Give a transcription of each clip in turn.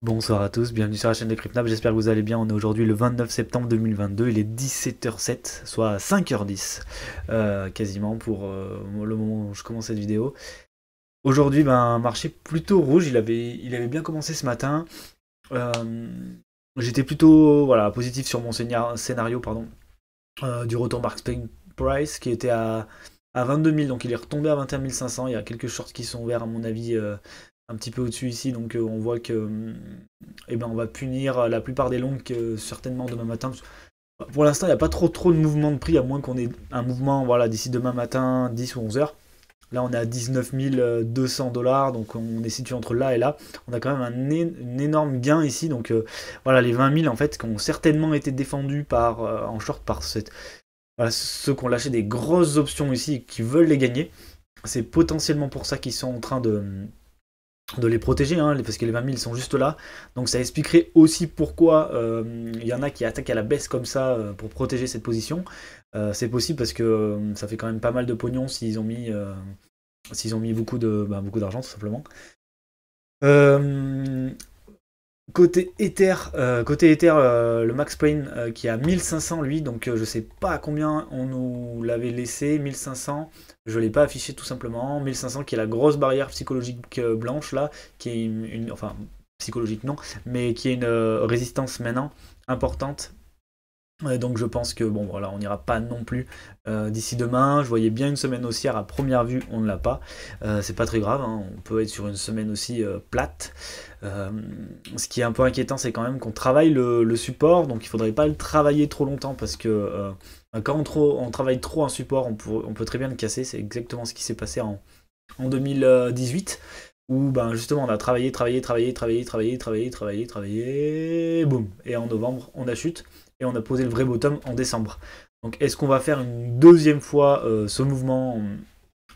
Bonsoir à tous, bienvenue sur la chaîne de CryptNap, j'espère que vous allez bien. On est aujourd'hui le 29 septembre 2022, il est 17h07, soit 5h10 quasiment pour le moment où je commence cette vidéo. Aujourd'hui, un marché plutôt rouge, il avait bien commencé ce matin. Euh, J'étais plutôt voilà, positif sur mon scénario du retour Mark Spain Price qui était à 22 000, donc il est retombé à 21 500. Il y a quelques shorts qui sont ouverts à mon avis un petit peu au-dessus ici, donc on voit que on va punir la plupart des longs certainement demain matin. Pour l'instant, il n'y a pas trop de mouvement de prix, à moins qu'on ait un mouvement voilà, d'ici demain matin, 10 ou 11 heures. Là, on est à 19 200 $, donc on est situé entre là et là. On a quand même un énorme gain ici, donc voilà, les 20 000 en fait, qui ont certainement été défendus en short par voilà, ceux qui ont lâché des grosses options ici et qui veulent les gagner. C'est potentiellement pour ça qu'ils sont en train de les protéger, hein, parce que les 20 000 sont juste là. Donc ça expliquerait aussi pourquoi il y en a qui attaquent à la baisse comme ça pour protéger cette position. C'est possible parce que ça fait quand même pas mal de pognon s'ils ont mis beaucoup d'argent tout simplement. Côté Ether, le Max Pain qui est à 1500 lui, donc je sais pas à combien on nous l'avait laissé, 1500, je l'ai pas affiché tout simplement, 1500 qui est la grosse barrière psychologique blanche là, qui est enfin psychologique non, mais qui est une résistance maintenant importante. Donc je pense que bon voilà, on n'ira pas non plus d'ici demain. Je voyais bien une semaine haussière à première vue, on ne l'a pas. C'est pas très grave, hein. On peut être sur une semaine aussi plate. Ce qui est un peu inquiétant, c'est quand même qu'on travaille le support, donc il faudrait pas le travailler trop longtemps parce que quand on travaille trop un support, on peut très bien le casser. C'est exactement ce qui s'est passé en 2018 où justement on a travaillé, boum, et en novembre on a chute et on a posé le vrai bottom en décembre. Donc est-ce qu'on va faire une deuxième fois ce mouvement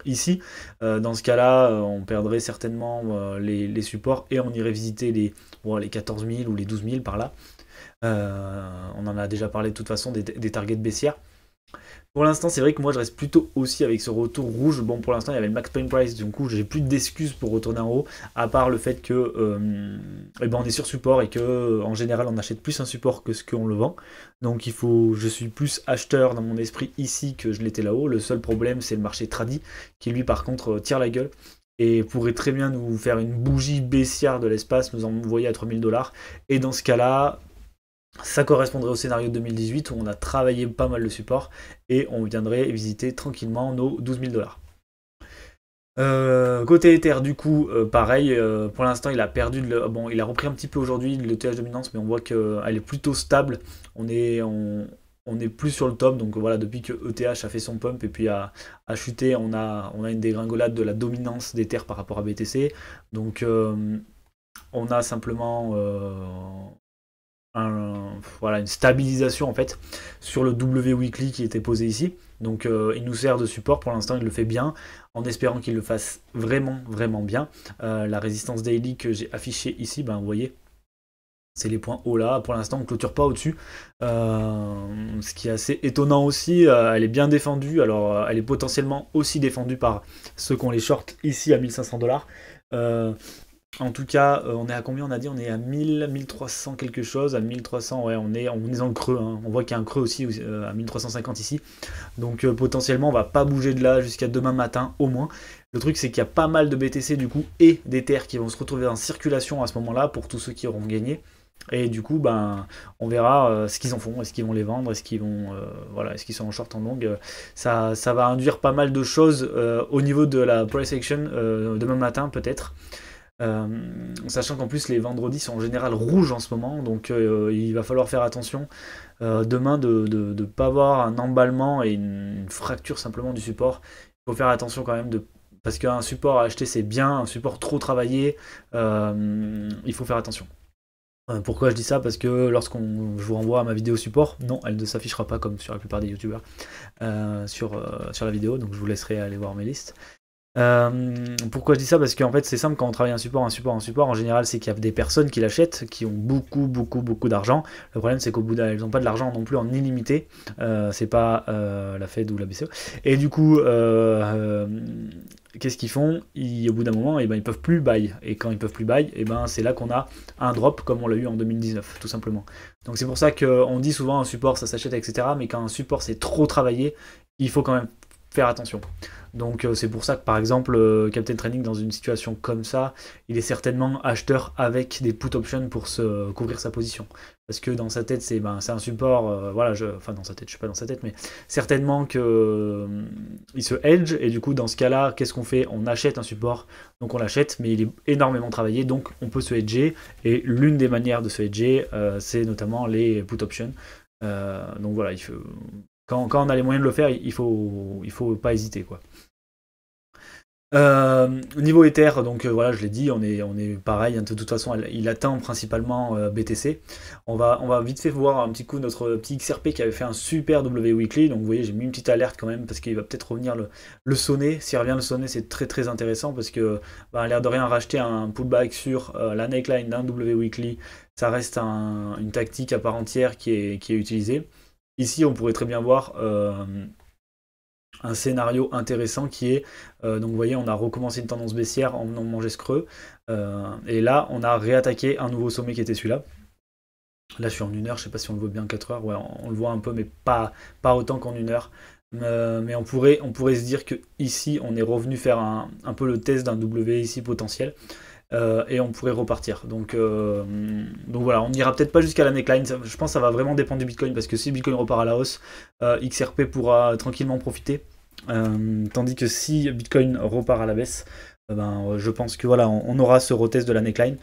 ici? Dans ce cas-là, on perdrait certainement les supports et on irait visiter les 14 000 ou les 12 000 par là. On en a déjà parlé de toute façon des targets baissières. Pour l'instant, c'est vrai que moi je reste plutôt aussi avec ce retour rouge. Bon, pour l'instant, il y avait le Max Pain Price, du coup, j'ai plus d'excuses pour retourner en haut, à part le fait que on est sur support et que en général, on achète plus un support que ce qu'on le vend. Donc, je suis plus acheteur dans mon esprit ici que je l'étais là-haut. Le seul problème, c'est le marché tradi qui lui, par contre, tire la gueule et pourrait très bien nous faire une bougie baissière de l'espace, nous envoyer à 3000 $. Et dans ce cas-là, ça correspondrait au scénario de 2018 où on a travaillé pas mal le support et on viendrait visiter tranquillement nos 12 000 $. Côté Ether, du coup, pareil, pour l'instant il a perdu, bon, il a repris un petit peu aujourd'hui le TH dominance, mais on voit qu'elle est plutôt stable. On est plus sur le top, donc voilà, depuis que ETH a fait son pump et puis a chuté, on a une dégringolade de la dominance d'Ether par rapport à BTC. Donc on a simplement voilà, une stabilisation en fait sur le W weekly qui était posé ici. Donc il nous sert de support, pour l'instant il le fait bien, en espérant qu'il le fasse vraiment bien. La résistance daily que j'ai affichée ici, vous voyez, c'est les points hauts là, pour l'instant on ne clôture pas au-dessus. Ce qui est assez étonnant aussi, elle est bien défendue, alors elle est potentiellement aussi défendue par ceux qui ont les shorts ici à 1500 $. En tout cas, on est à combien? On a dit on est à 1000, 1300 quelque chose, à 1300, ouais, on est dans le creux, hein. On voit qu'il y a un creux aussi à 1350 ici. Donc potentiellement, on va pas bouger de là jusqu'à demain matin au moins. Le truc, c'est qu'il y a pas mal de BTC du coup et d'Ether qui vont se retrouver en circulation à ce moment-là pour tous ceux qui auront gagné. Et du coup, on verra ce qu'ils en font. Est-ce qu'ils vont les vendre? Est-ce qu'ils vont, voilà, est-ce qu'ils sont en short, en long? Ça va induire pas mal de choses au niveau de la price action demain matin peut-être. Sachant qu'en plus les vendredis sont en général rouges en ce moment, donc il va falloir faire attention demain de ne pas avoir un emballement et une fracture simplement du support. Il faut faire attention quand même parce qu'un support à acheter c'est bien, un support trop travaillé, il faut faire attention. Pourquoi je dis ça? Parce que je vous renvoie à ma vidéo support, non, elle ne s'affichera pas comme sur la plupart des youtubeurs sur la vidéo, donc je vous laisserai aller voir mes listes. Pourquoi je dis ça? Parce qu'en fait c'est simple, quand on travaille un support, en général c'est qu'il y a des personnes qui l'achètent, qui ont beaucoup d'argent. Le problème c'est qu'au bout d'un, elles n'ont pas de l'argent non plus en illimité, c'est pas la Fed ou la BCE. Et du coup, qu'est-ce qu'ils font? Au bout d'un moment, et ben, ils peuvent plus buy. Et quand ils peuvent plus buy, et ben, c'est là qu'on a un drop comme on l'a eu en 2019, tout simplement. Donc c'est pour ça qu'on dit souvent un support ça s'achète, etc. Mais quand un support c'est trop travaillé, il faut quand même faire attention. Donc c'est pour ça que par exemple Captain Training dans une situation comme ça, il est certainement acheteur avec des put options pour se couvrir sa position. Parce que dans sa tête c'est un support, voilà, enfin dans sa tête, je suis pas dans sa tête, mais certainement que il se hedge et du coup dans ce cas-là, qu'est-ce qu'on fait? On achète un support, donc on l'achète, mais il est énormément travaillé, donc on peut se hedger. Et l'une des manières de se hedger, c'est notamment les put options. Donc voilà, quand on a les moyens de le faire, il faut pas hésiter, quoi. Niveau Ether, donc voilà, je l'ai dit, on est pareil, hein, de toute façon, il atteint principalement BTC. On va vite fait voir un petit coup notre petit XRP qui avait fait un super W Weekly. Donc vous voyez, j'ai mis une petite alerte quand même parce qu'il va peut-être revenir le sonner. S'il revient le sonner, c'est très intéressant parce que, a l'air de rien, racheter un pullback sur la neckline d'un W Weekly, ça reste une tactique à part entière qui est utilisée. Ici, on pourrait très bien voir un scénario intéressant qui est, donc vous voyez, on a recommencé une tendance baissière en venant manger ce creux, et là on a réattaqué un nouveau sommet qui était celui-là. Là je suis en 1 heure, je sais pas si on le voit bien 4 heures, ouais, on le voit un peu mais pas autant qu'en 1 heure. Mais on pourrait se dire que ici on est revenu faire un peu le test d'un W ici potentiel. Et on pourrait repartir. Donc voilà, on n'ira peut-être pas jusqu'à la neckline. Je pense que ça va vraiment dépendre du Bitcoin parce que si le Bitcoin repart à la hausse, XRP pourra tranquillement profiter. Tandis que si Bitcoin repart à la baisse, je pense que voilà, on aura ce retest de la neckline.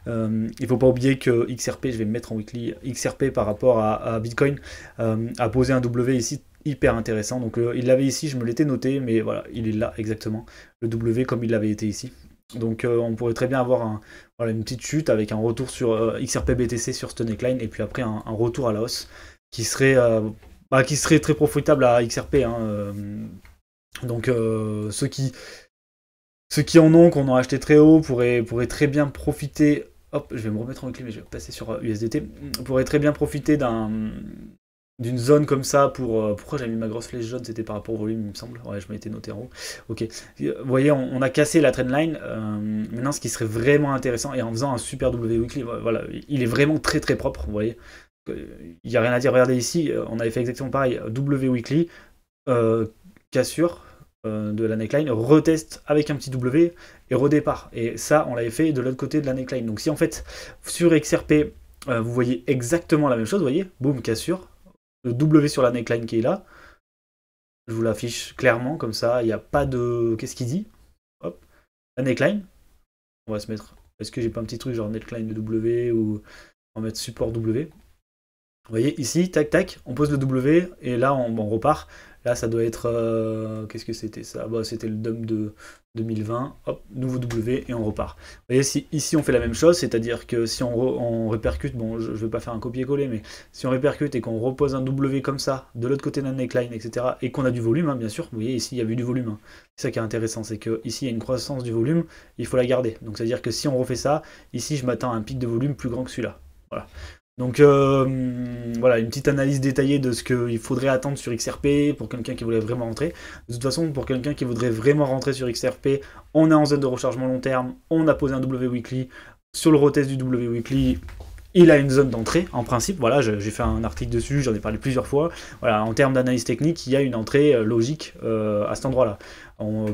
Il faut pas oublier que XRP, je vais me mettre en weekly, XRP par rapport à Bitcoin, a posé un W ici hyper intéressant. Donc il l'avait ici, je me l'étais noté, mais voilà, il est là exactement. Le W comme il l'avait été ici. Donc on pourrait très bien avoir une petite chute avec un retour sur XRP BTC sur cette neckline et puis après un retour à la hausse qui serait très profitable à XRP, hein. Donc ceux qui en ont, qu'on a acheté très haut, pourraient très bien profiter. Hop, je vais me remettre en weekly, mais je vais passer sur USDT. Pourraient très bien profiter d'une zone comme ça pour... pourquoi j'ai mis ma grosse flèche jaune? C'était par rapport au volume, il me semble. Ouais, je m'étais noté en haut. Ok. Vous voyez, on a cassé la trendline. Maintenant, ce qui serait vraiment intéressant, et en faisant un super W Weekly, voilà, il est vraiment très propre, vous voyez. Il n'y a rien à dire. Regardez ici, on avait fait exactement pareil. W Weekly, cassure de la neckline, reteste avec un petit W et redépart. Et ça, on l'avait fait de l'autre côté de la neckline. Donc si en fait, sur XRP, vous voyez exactement la même chose, vous voyez, boum, cassure, le W sur la neckline qui est là, je vous l'affiche clairement, comme ça, il n'y a pas de... Qu'est-ce qu'il dit? Hop, la neckline, on va se mettre... Est-ce que j'ai pas un petit truc genre neckline de W ou on va mettre support W? Vous voyez, ici, tac, on pose le W, et là, on repart. Là, ça doit être... qu'est-ce que c'était ça? C'était le dump de 2020. Hop, nouveau W, et on repart. Vous voyez, ici, on fait la même chose, c'est-à-dire que si on répercute, bon, je ne vais pas faire un copier-coller, mais si on répercute et qu'on repose un W comme ça, de l'autre côté de la neckline, etc., et qu'on a du volume, hein, bien sûr, vous voyez, ici, il y avait du volume. Hein. C'est ça qui est intéressant, c'est qu'ici, il y a une croissance du volume, il faut la garder. Donc, c'est-à-dire que si on refait ça, ici, je m'attends à un pic de volume plus grand que celui-là. Voilà. Donc voilà, une petite analyse détaillée de ce qu'il faudrait attendre sur XRP pour quelqu'un qui voulait vraiment rentrer. De toute façon, pour quelqu'un qui voudrait vraiment rentrer sur XRP, on est en zone de rechargement long terme, on a posé un W Weekly. Sur le retest du W Weekly, il a une zone d'entrée, en principe. Voilà, j'ai fait un article dessus, j'en ai parlé plusieurs fois. Voilà, en termes d'analyse technique, il y a une entrée logique à cet endroit-là.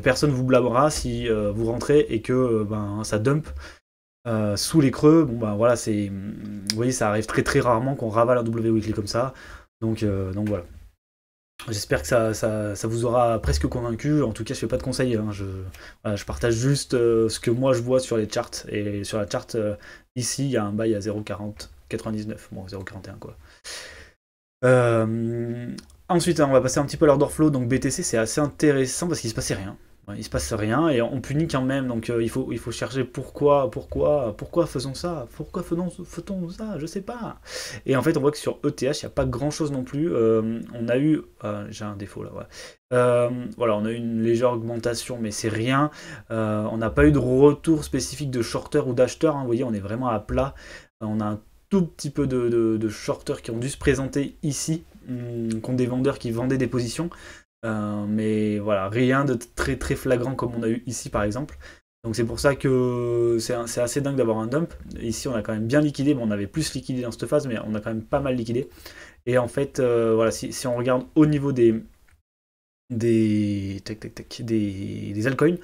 Personne ne vous blâmera si vous rentrez et que ça dump. Sous les creux, bon voilà, vous voyez, ça arrive très rarement qu'on ravale un W Weekly comme ça, donc voilà. J'espère que ça vous aura presque convaincu. En tout cas, je fais pas de conseils, hein. Je partage juste ce que moi je vois sur les charts, et sur la chart ici, il y a un buy à 0,4099, bon 0,41 quoi. Ensuite, on va passer un petit peu à l'order flow. Donc BTC, c'est assez intéressant parce qu'il se passait rien. Il se passe rien et on punit quand même, donc il faut chercher pourquoi faisons ça, pourquoi faisons ça, je sais pas. Et en fait, on voit que sur ETH, il n'y a pas grand chose non plus. On a eu, j'ai un défaut là, ouais. Voilà, on a eu une légère augmentation, mais c'est rien. On n'a pas eu de retour spécifique de shorter ou d'acheteur, hein. Vous voyez, on est vraiment à plat. On a un tout petit peu de shorters qui ont dû se présenter ici, contre des vendeurs qui vendaient des positions. Mais voilà, rien de très très flagrant comme on a eu ici par exemple. Donc c'est pour ça que c'est assez dingue d'avoir un dump. Ici on a quand même bien liquidé, bon on avait plus liquidé dans cette phase, mais on a quand même pas mal liquidé. Et en fait, voilà, si on regarde au niveau des altcoins.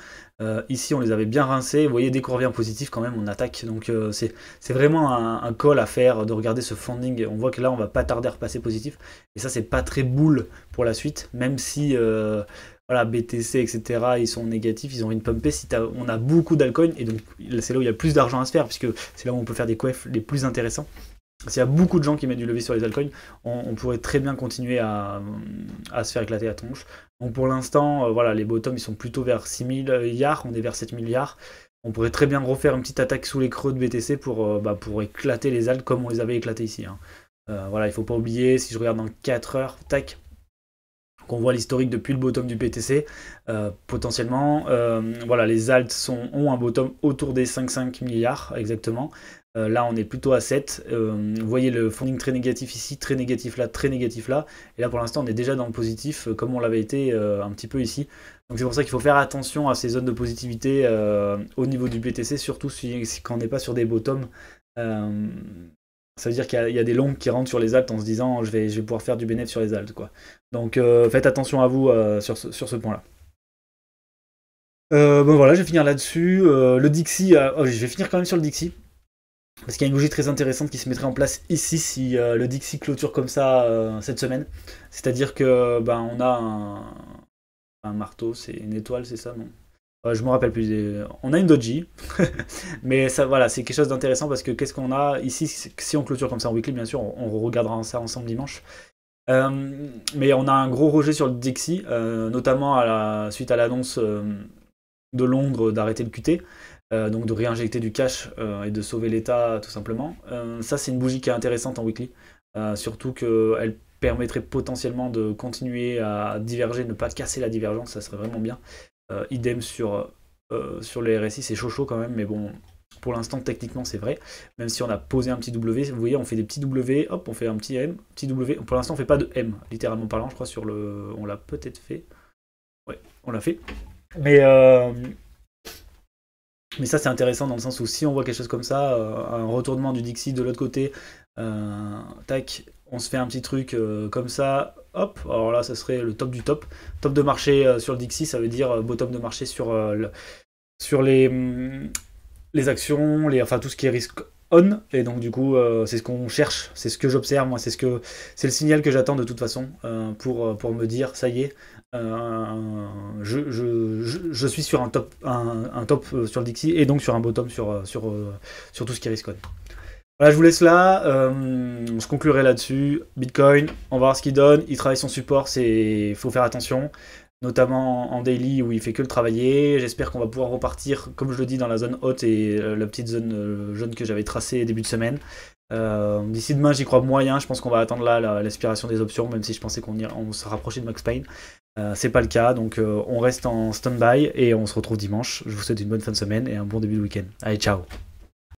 Ici, on les avait bien rincés. Vous voyez, dès qu'on revient positif, quand même, on attaque. Donc, c'est vraiment un call à faire de regarder ce funding. On voit que là, on va pas tarder à repasser positif. Et ça, c'est pas très boule pour la suite. Même si, voilà, BTC, etc., ils sont négatifs, ils ont une pumpée. Si on a beaucoup d'altcoins, et donc, c'est là où il y a plus d'argent à se faire, puisque c'est là où on peut faire des coefs les plus intéressants. S'il y a beaucoup de gens qui mettent du levier sur les altcoins, on pourrait très bien continuer à se faire éclater la tronche. Donc pour l'instant, voilà, les bottoms ils sont plutôt vers 6 milliards, on est vers 7 milliards. On pourrait très bien refaire une petite attaque sous les creux de BTC pour éclater les alts comme on les avait éclatés ici, hein. Voilà, il ne faut pas oublier, si je regarde dans 4 heures, tac, qu'on voit l'historique depuis le bottom du BTC, potentiellement, voilà, les alts ont un bottom autour des 5,5 milliards exactement. Là, on est plutôt à 7. Vous voyez le funding très négatif ici, très négatif là, très négatif là. Et là, pour l'instant, on est déjà dans le positif, comme on l'avait été un petit peu ici. Donc c'est pour ça qu'il faut faire attention à ces zones de positivité au niveau du BTC, surtout quand on n'est pas sur des bottoms. Ça veut dire qu'il y a des longs qui rentrent sur les alts en se disant je vais pouvoir faire du bénéfice sur les alts, quoi. Donc faites attention à vous sur ce point-là. Bon voilà, je vais finir là-dessus. Le Dixie, je vais finir quand même sur le Dixie. Parce qu'il y a une bougie très intéressante qui se mettrait en place ici si le Dixie clôture comme ça cette semaine. C'est-à-dire que on a un marteau, c'est une étoile, c'est ça, non? Je me rappelle plus. On a une doji, mais ça, voilà, c'est quelque chose d'intéressant parce que qu'est-ce qu'on a ici? Si on clôture comme ça en weekly, bien sûr, on regardera ça ensemble dimanche. Mais on a un gros rejet sur le Dixie, notamment suite à l'annonce de Londres d'arrêter le QT. Donc de réinjecter du cash et de sauver l'État tout simplement. Ça c'est une bougie qui est intéressante en weekly, surtout qu'elle permettrait potentiellement de continuer à diverger, ne pas casser la divergence, ça serait vraiment bien. Idem sur les RSI, c'est chaud quand même, mais bon, pour l'instant techniquement c'est vrai, même si on a posé un petit W, vous voyez on fait des petits W, hop on fait un petit M, petit W, pour l'instant on fait pas de M, littéralement parlant, je crois sur le... on l'a peut-être fait, ouais, on l'a fait, mais ça c'est intéressant dans le sens où si on voit quelque chose comme ça, un retournement du Dixie de l'autre côté, tac, on se fait un petit truc comme ça, hop, alors là ça serait le top du top. Top de marché sur le Dixie, ça veut dire bottom de marché sur les actions, enfin tout ce qui est risque on, et donc du coup c'est ce qu'on cherche, c'est ce que j'observe, moi c'est le signal que j'attends de toute façon pour me dire ça y est, je suis sur un top sur le Dixie et donc sur un bottom sur tout ce qui est risque on. Voilà, je vous laisse là, je conclurai là-dessus. Bitcoin, on va voir ce qu'il donne, il travaille son support, il faut faire attention, notamment en daily où il fait que le travailler. J'espère qu'on va pouvoir repartir, comme je le dis, dans la zone haute et la petite zone jaune que j'avais tracée début de semaine. D'ici demain, j'y crois moyen, je pense qu'on va attendre là l'expiration des options, même si je pensais qu'on se rapprochait de Max Payne. C'est pas le cas, donc on reste en stand-by et on se retrouve dimanche. Je vous souhaite une bonne fin de semaine et un bon début de week-end. Allez, ciao!